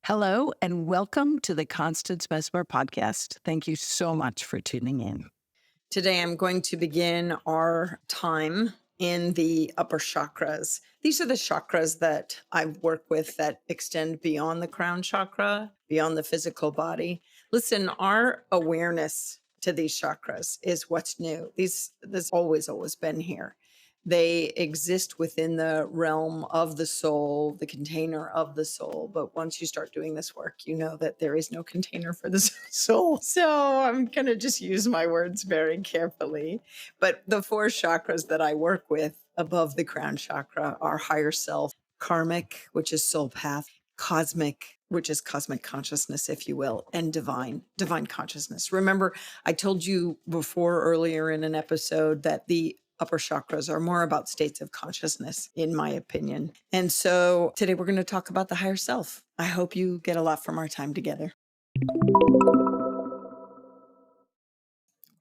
Hello, and welcome to the Constance Messmer podcast. Thank you so much for tuning in. Today, I'm going to begin our time in the upper chakras. These are the chakras that I work with that extend beyond the crown chakra, beyond the physical body. Listen, our awareness to these chakras is what's new. This always been here. They exist within the realm of the soul, the container of the soul. But once you start doing this work, you know that there is no container for the soul. So I'm going to just use my words very carefully. But the four chakras that I work with above the crown chakra are higher self, karmic, which is soul path, cosmic, which is cosmic consciousness, if you will, and divine consciousness. Remember, I told you before earlier in an episode that the upper chakras are more about states of consciousness, in my opinion. And so today we're going to talk about the higher self. I hope you get a lot from our time together.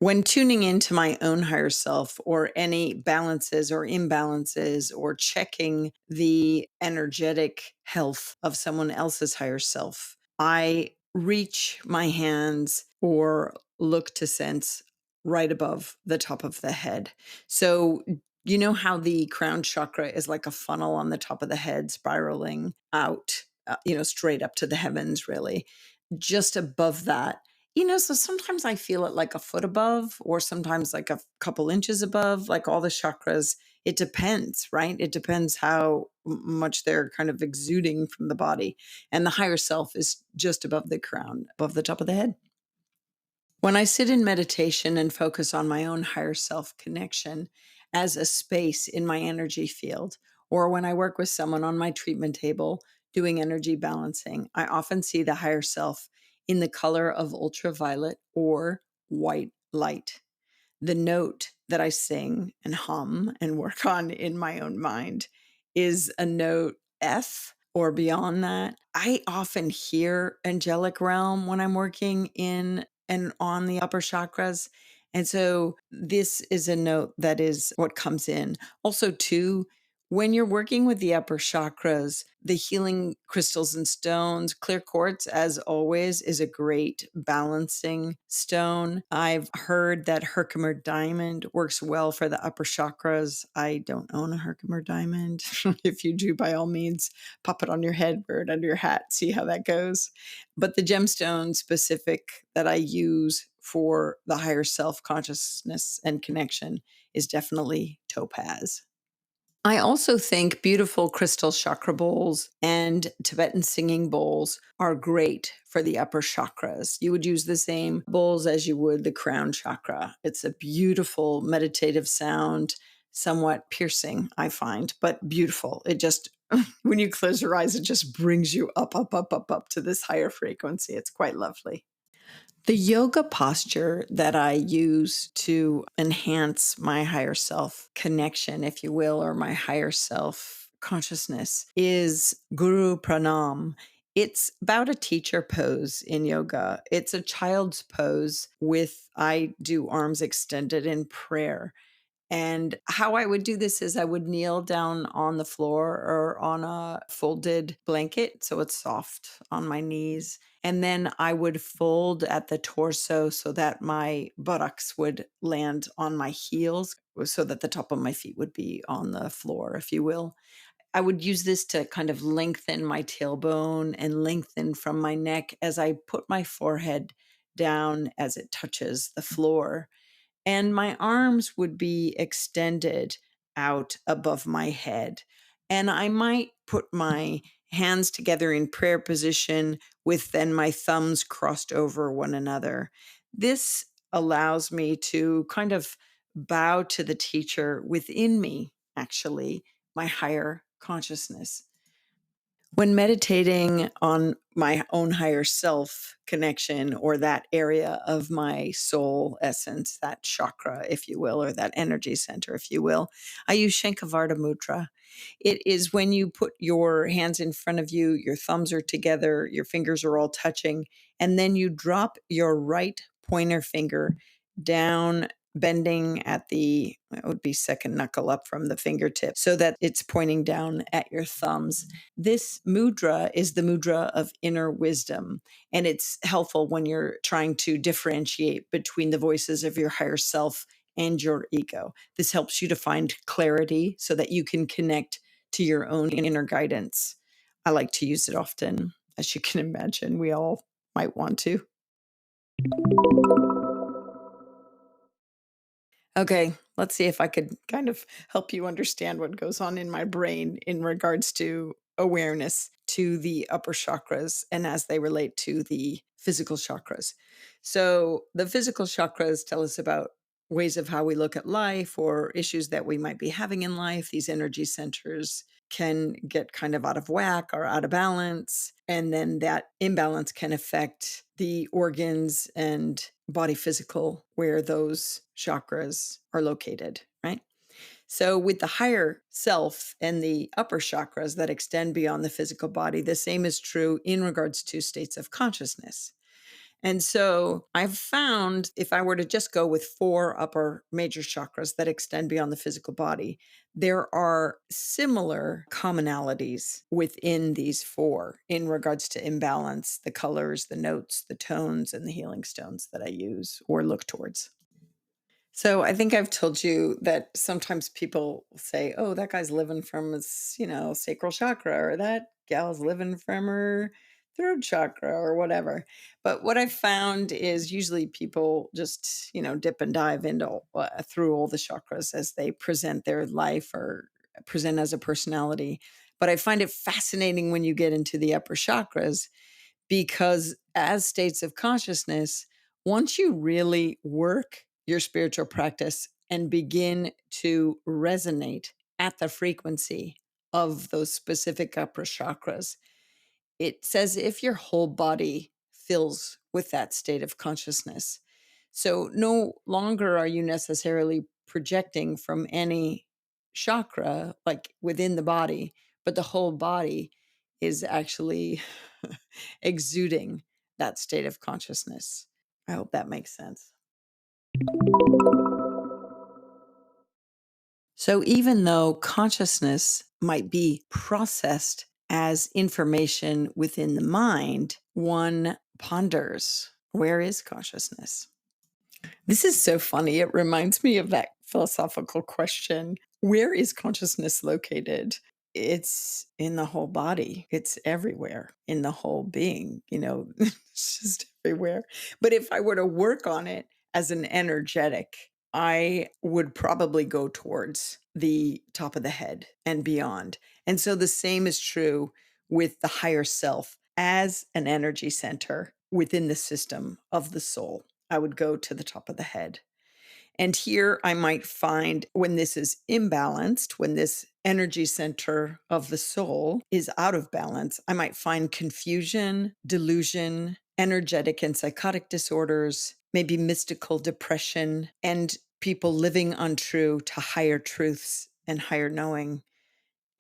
When tuning into my own higher self or any balances or imbalances or checking the energetic health of someone else's higher self, I reach my hands or look to sense right above the top of the head. So, you know how the crown chakra is like a funnel on the top of the head, spiraling out, straight up to the heavens, really. Just above that, so sometimes I feel it like a foot above, or sometimes like a couple inches above, like all the chakras. It depends, right? It depends how much they're kind of exuding from the body. And the higher self is just above the crown, above the top of the head. When I sit in meditation and focus on my own higher self connection as a space in my energy field, or when I work with someone on my treatment table doing energy balancing, I often see the higher self in the color of ultraviolet or white light. The note that I sing and hum and work on in my own mind is a note F or beyond that. I often hear angelic realm when I'm working in and on the upper chakras. And so this is a note that is what comes in. Also, too, when you're working with the upper chakras, the healing crystals and stones, clear quartz, as always, is a great balancing stone. I've heard that Herkimer diamond works well for the upper chakras. I don't own a Herkimer diamond. If you do, by all means, pop it on your head, wear it under your hat, see how that goes. But the gemstone specific that I use for the higher self consciousness and connection is definitely topaz. I also think beautiful crystal chakra bowls and Tibetan singing bowls are great for the upper chakras. You would use the same bowls as you would the crown chakra. It's a beautiful meditative sound, somewhat piercing, I find, but beautiful. It just, when you close your eyes, it just brings you up to this higher frequency. It's quite lovely. The yoga posture that I use to enhance my higher self connection, if you will, or my higher self consciousness is Guru Pranam. It's about a teacher pose in yoga. It's a child's pose with, I do arms extended in prayer. And how I would do this is I would kneel down on the floor or on a folded blanket so it's soft on my knees. And then I would fold at the torso so that my buttocks would land on my heels so that the top of my feet would be on the floor, if you will. I would use this to kind of lengthen my tailbone and lengthen from my neck as I put my forehead down as it touches the floor, and my arms would be extended out above my head. And I might put my hands together in prayer position with then my thumbs crossed over one another. This allows me to kind of bow to the teacher within me, actually, my higher consciousness. When meditating on my own higher self connection or that area of my soul essence, that chakra, if you will, or that energy center, if you will, I use Shankavarta Mudra. It is when you put your hands in front of you, your thumbs are together, your fingers are all touching, and then you drop your right pointer finger down bending at it would be second knuckle up from the fingertip so that it's pointing down at your thumbs. This mudra is the mudra of inner wisdom, and it's helpful when you're trying to differentiate between the voices of your higher self and your ego. This helps you to find clarity so that you can connect to your own inner guidance. I like to use it often, as you can imagine. We all might want to. Okay, let's see if I could kind of help you understand what goes on in my brain in regards to awareness to the upper chakras and as they relate to the physical chakras. So, the physical chakras tell us about ways of how we look at life or issues that we might be having in life. These energy centers can get kind of out of whack or out of balance. And then that imbalance can affect the organs and body physical where those chakras are located, right? So, with the higher self and the upper chakras that extend beyond the physical body, the same is true in regards to states of consciousness. And so I've found if I were to just go with four upper major chakras that extend beyond the physical body, there are similar commonalities within these four in regards to imbalance, the colors, the notes, the tones, and the healing stones that I use or look towards. So I think I've told you that sometimes people say, "Oh, that guy's living from his, sacral chakra, or that gal's living from her throat chakra, or whatever." But what I've found is usually people just, dip and dive into through all the chakras as they present their life or present as a personality. But I find it fascinating when you get into the upper chakras because as states of consciousness, once you really work your spiritual practice and begin to resonate at the frequency of those specific upper chakras, it says if your whole body fills with that state of consciousness. So no longer are you necessarily projecting from any chakra like within the body, but the whole body is actually exuding that state of consciousness. I hope that makes sense. So, even though consciousness might be processed as information within the mind, one ponders, where is consciousness? This is so funny. It reminds me of that philosophical question, where is consciousness located? It's in the whole body. It's everywhere in the whole being, it's just everywhere. But if I were to work on it as an energetic, I would probably go towards the top of the head and beyond. And so the same is true with the higher self as an energy center within the system of the soul. I would go to the top of the head. And here I might find when this is imbalanced, when this energy center of the soul is out of balance, I might find confusion, delusion, energetic and psychotic disorders, maybe mystical depression, and people living untrue to higher truths and higher knowing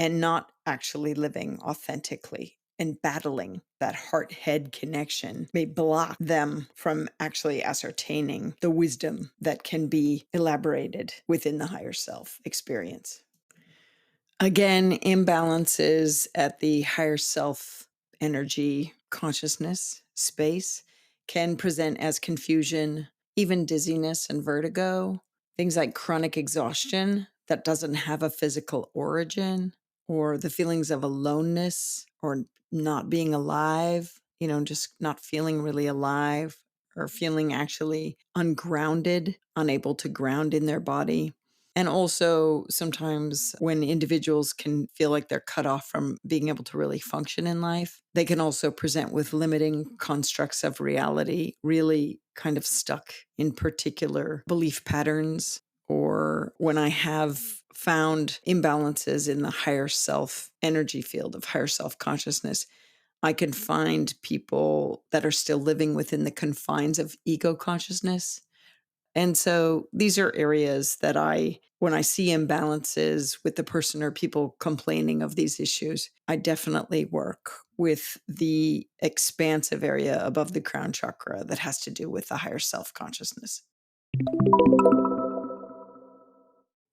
and not actually living authentically and battling that heart head connection may block them from actually ascertaining the wisdom that can be elaborated within the higher self experience. Again, imbalances at the higher self energy consciousness space can present as confusion, even dizziness and vertigo, things like chronic exhaustion that doesn't have a physical origin, or the feelings of aloneness or not being alive, just not feeling really alive or feeling actually ungrounded, unable to ground in their body. And also, sometimes when individuals can feel like they're cut off from being able to really function in life, they can also present with limiting constructs of reality, really kind of stuck in particular belief patterns. Or when I have found imbalances in the higher self energy field of higher self consciousness, I can find people that are still living within the confines of ego consciousness. And so these are areas that when I see imbalances with the person or people complaining of these issues, I definitely work with the expansive area above the crown chakra that has to do with the higher self consciousness.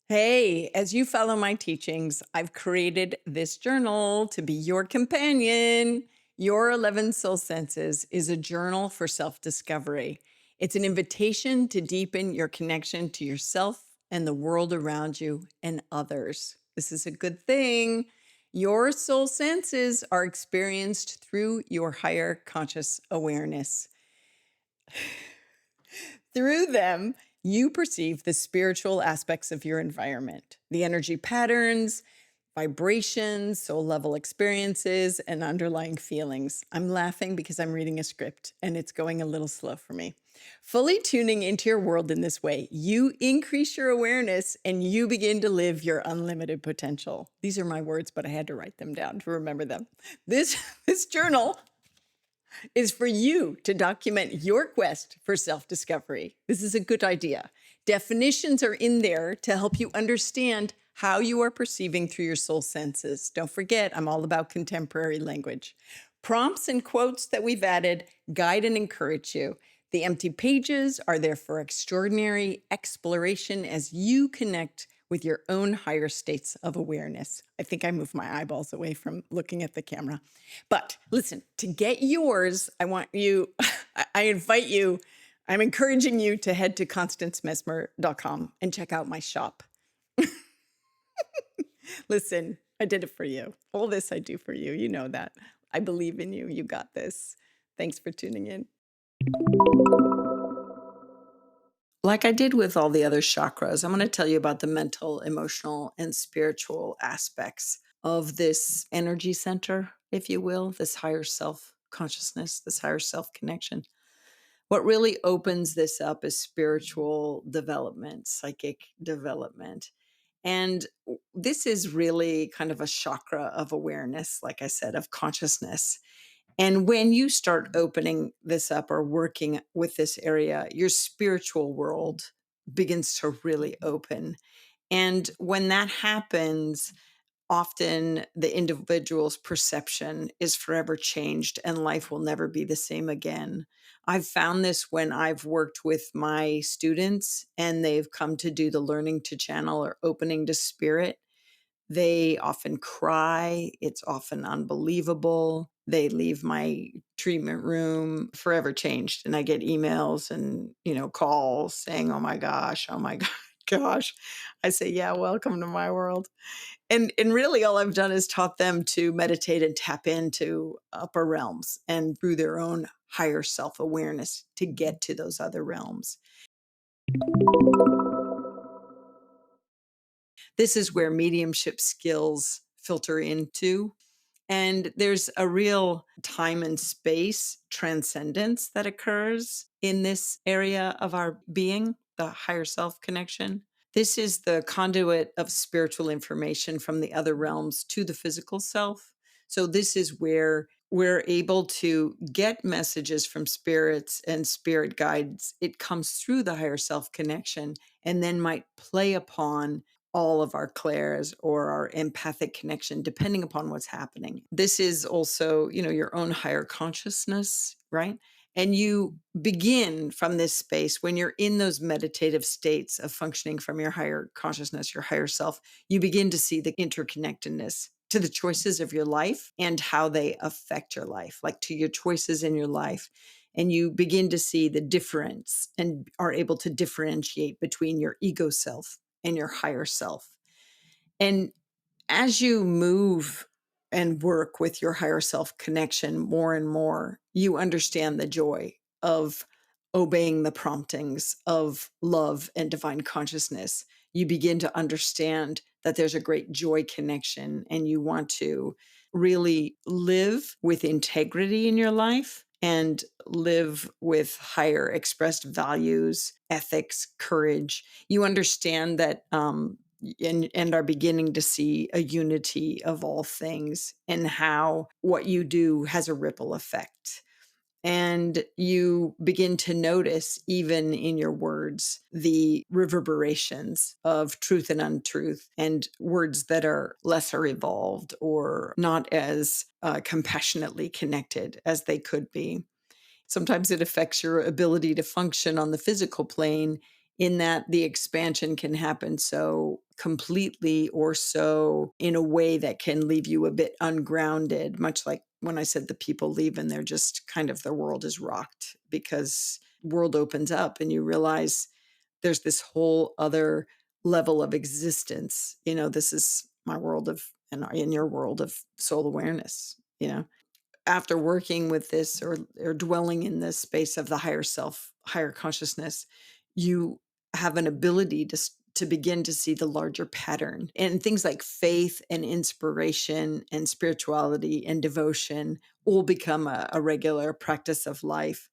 Hey, as you follow my teachings, I've created this journal to be your companion. Your 11 Soul Senses is a journal for self discovery. It's an invitation to deepen your connection to yourself and the world around you and others. This is a good thing. Your soul senses are experienced through your higher conscious awareness. Through them, you perceive the spiritual aspects of your environment, the energy patterns, vibrations, soul level experiences, and underlying feelings. I'm laughing because I'm reading a script and it's going a little slow for me. Fully tuning into your world in this way, you increase your awareness and you begin to live your unlimited potential. These are my words, but I had to write them down to remember them. This journal is for you to document your quest for self discovery. This is a good idea. Definitions are in there to help you understand how you are perceiving through your soul senses. Don't forget, I'm all about contemporary language. Prompts and quotes that we've added guide and encourage you. The empty pages are there for extraordinary exploration as you connect with your own higher states of awareness. I think I moved my eyeballs away from looking at the camera. But listen, to get yours, I want you, I invite you, I'm encouraging you to head to constancemessmer.com and check out my shop. Listen, I did it for you. All this I do for you. You know that. I believe in you. You got this. Thanks for tuning in. Like I did with all the other chakras, I'm going to tell you about the mental, emotional, and spiritual aspects of this energy center, if you will, this higher self consciousness, this higher self connection. What really opens this up is spiritual development, psychic development. And this is really kind of a chakra of awareness, like I said, of consciousness. And when you start opening this up or working with this area, your spiritual world begins to really open. And when that happens, often the individual's perception is forever changed and life will never be the same again. I've found this when I've worked with my students and they've come to do the learning to channel or opening to spirit. They often cry. It's often unbelievable. They leave my treatment room forever changed. And I get emails and, calls saying, oh my gosh. I say, yeah, welcome to my world. And really all I've done is taught them to meditate and tap into upper realms and through their own higher self-awareness to get to those other realms. This is where mediumship skills filter into. And there's a real time and space transcendence that occurs in this area of our being, the higher self connection. This is the conduit of spiritual information from the other realms to the physical self. So, this is where we're able to get messages from spirits and spirit guides. It comes through the higher self connection and then might play upon all of our clairs or our empathic connection, depending upon what's happening. This is also, your own higher consciousness, right? And you begin from this space when you're in those meditative states of functioning from your higher consciousness, your higher self, you begin to see the interconnectedness to the choices of your life and how they affect your life, like to your choices in your life. And you begin to see the difference and are able to differentiate between your ego self and your higher self. And as you move and work with your higher self connection more and more, you understand the joy of obeying the promptings of love and divine consciousness. You begin to understand that there's a great joy connection and you want to really live with integrity in your life and live with higher expressed values, ethics, courage. You understand that and are beginning to see a unity of all things and how what you do has a ripple effect. And you begin to notice, even in your words, the reverberations of truth and untruth, and words that are lesser evolved or not as compassionately connected as they could be. Sometimes it affects your ability to function on the physical plane in that the expansion can happen so completely or so in a way that can leave you a bit ungrounded, much like when I said the people leave and they're just kind of their world is rocked because world opens up and you realize there's this whole other level of existence. This is my world of, and in your world of soul awareness, after working with this or dwelling in this space of the higher self, higher consciousness, you have an ability to begin to see the larger pattern. And things like faith and inspiration and spirituality and devotion all become a regular practice of life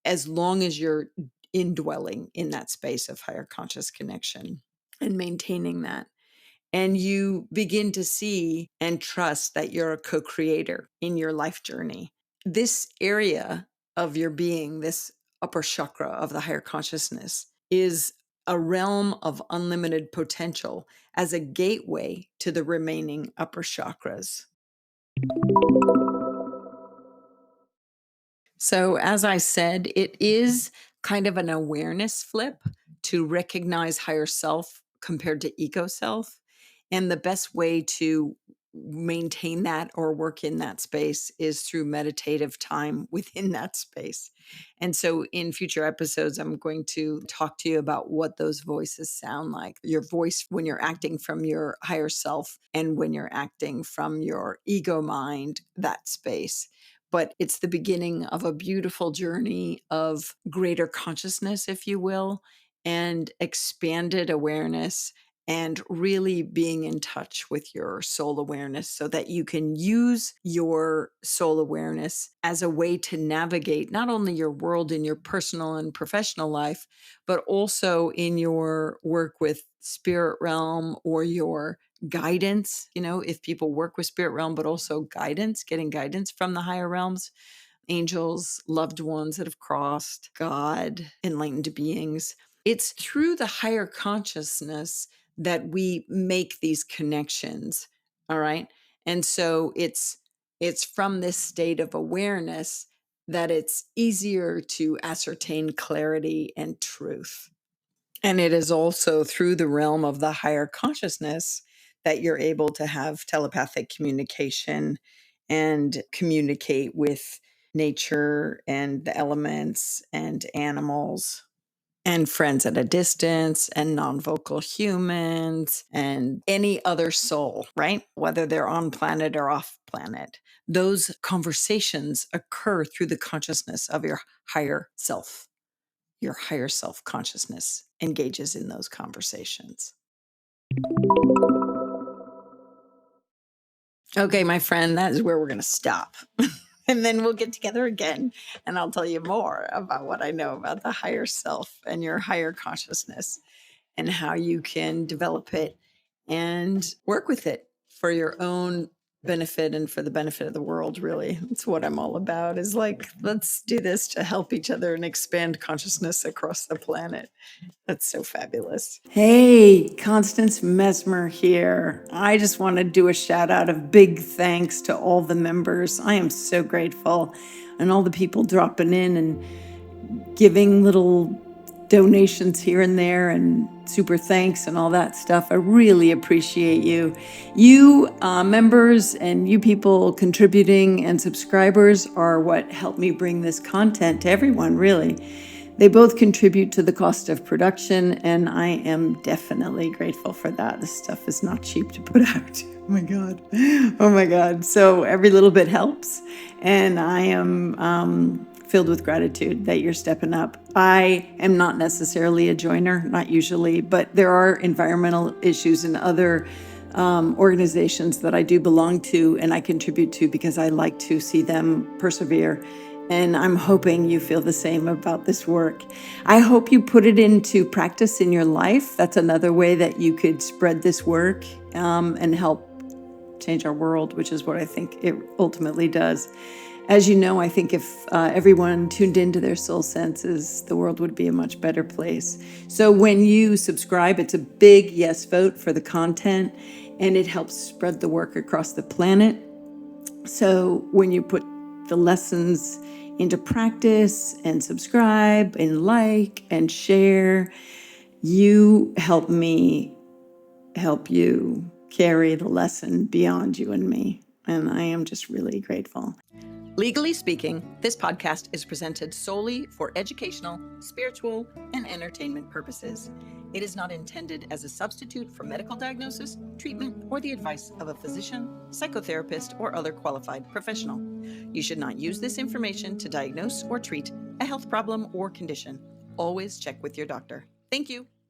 as long as you're indwelling in that space of higher conscious connection and maintaining that. And you begin to see and trust that you're a co-creator in your life journey. This area of your being, this upper chakra of the higher consciousness, is a realm of unlimited potential as a gateway to the remaining upper chakras. So, as I said, it is kind of an awareness flip to recognize higher self compared to ego self. And the best way to maintain that or work in that space is through meditative time within that space. And so, in future episodes, I'm going to talk to you about what those voices sound like, your voice when you're acting from your higher self and when you're acting from your ego mind, that space. But it's the beginning of a beautiful journey of greater consciousness, if you will, and expanded awareness, and really being in touch with your soul awareness so that you can use your soul awareness as a way to navigate not only your world in your personal and professional life, but also in your work with spirit realm or your guidance. If people work with spirit realm, but also guidance, getting guidance from the higher realms, angels, loved ones that have crossed, God, enlightened beings. It's through the higher consciousness that we make these connections. All right. And so it's from this state of awareness that it's easier to ascertain clarity and truth. And it is also through the realm of the higher consciousness that you're able to have telepathic communication and communicate with nature and the elements and animals and friends at a distance and non-vocal humans and any other soul, right? Whether they're on planet or off planet. Those conversations occur through the consciousness of your higher self. Your higher self consciousness engages in those conversations. Okay, my friend, that is where we're going to stop. And then we'll get together again and I'll tell you more about what I know about the higher self and your higher consciousness and how you can develop it and work with it for your own benefit and for the benefit of the world. Really, that's what I'm all about, is like, let's do this to help each other and expand consciousness across the planet. That's so fabulous. Hey, Constance Messmer here. I just want to do a shout out of big thanks to all the members. I am so grateful. And all the people dropping in and giving little donations here and there and super thanks and all that stuff. I really appreciate you. You members and you people contributing and subscribers are what helped me bring this content to everyone, really. They both contribute to the cost of production, and I am definitely grateful for that. This stuff is not cheap to put out. Oh my God. Oh my God. So every little bit helps, and I am filled with gratitude that you're stepping up. I am not necessarily a joiner, not usually, but there are environmental issues and other organizations that I do belong to and I contribute to because I like to see them persevere. And I'm hoping you feel the same about this work. I hope you put it into practice in your life. That's another way that you could spread this work and help change our world, which is what I think it ultimately does. As you know, I think if everyone tuned into their soul senses, the world would be a much better place. So when you subscribe, it's a big yes vote for the content, and it helps spread the work across the planet. So when you put the lessons into practice and subscribe and like and share, you help me help you carry the lesson beyond you and me. And I am just really grateful. Legally speaking, this podcast is presented solely for educational, spiritual, and entertainment purposes. It is not intended as a substitute for medical diagnosis, treatment, or the advice of a physician, psychotherapist, or other qualified professional. You should not use this information to diagnose or treat a health problem or condition. Always check with your doctor. Thank you.